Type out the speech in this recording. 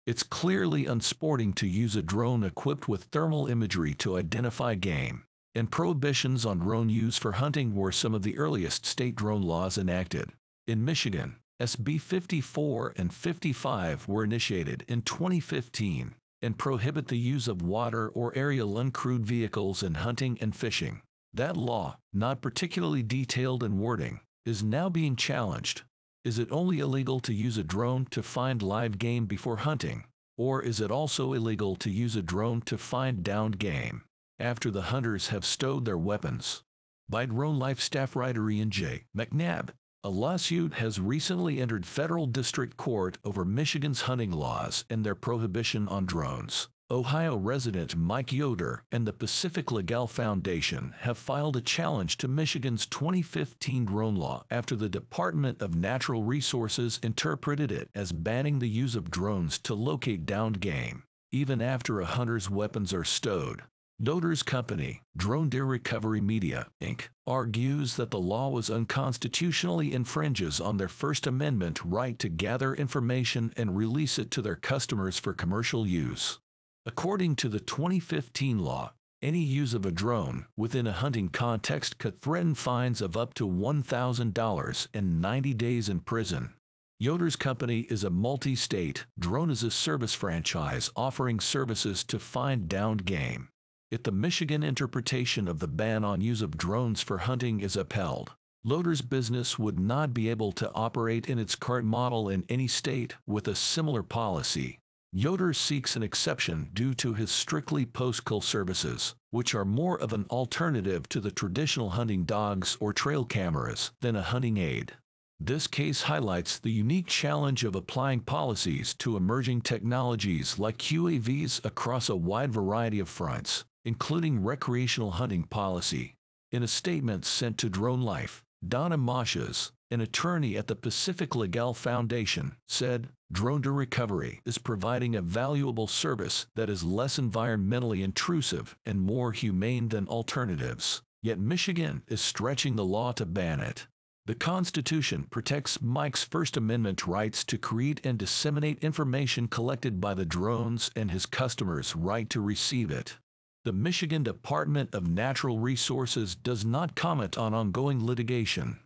It's clearly unsporting to use a drone equipped with thermal imagery to identify game, and prohibitions on drone use for hunting were some of the earliest state drone laws enacted. In Michigan, SB 54 and 55 were initiated in 2015 and prohibit the use of water or aerial uncrewed vehicles in hunting and fishing. That law, not particularly detailed in wording, is now being challenged. Is it only illegal to use a drone to find live game before hunting, or is it also illegal to use a drone to find downed game after the hunters have stowed their weapons? By Drone Life staff writer Ian J. McNabb, a lawsuit has recently entered federal district court over Michigan's hunting laws and their prohibition on drones. Ohio resident Mike Yoder and the Pacific Legal Foundation have filed a challenge to Michigan's 2015 drone law after the Department of Natural Resources interpreted it as banning the use of drones to locate downed game, even after a hunter's weapons are stowed. Yoder's company, Drone Deer Recovery Media, Inc., argues that the law was unconstitutionally infringes on their First Amendment right to gather information and release it to their customers for commercial use. According to the 2015 law, any use of a drone within a hunting context could threaten fines of up to $1,000 and 90 days in prison. Yoder's company is a multi-state drone-as-a-service franchise offering services to find downed game. If the Michigan interpretation of the ban on use of drones for hunting is upheld, Yoder's business would not be able to operate in its current model in any state with a similar policy. Yoder seeks an exception due to his strictly post-kill services, which are more of an alternative to the traditional hunting dogs or trail cameras than a hunting aid. This case highlights the unique challenge of applying policies to emerging technologies like UAVs across a wide variety of fronts, including recreational hunting policy. In a statement sent to Drone Life, Donna Moshes, an attorney at the Pacific Legal Foundation, said, "Drone Deer Recovery is providing a valuable service that is less environmentally intrusive and more humane than alternatives. Yet Michigan is stretching the law to ban it." The Constitution protects Mike's First Amendment rights to create and disseminate information collected by the drones and his customers' right to receive it. The Michigan Department of Natural Resources does not comment on ongoing litigation.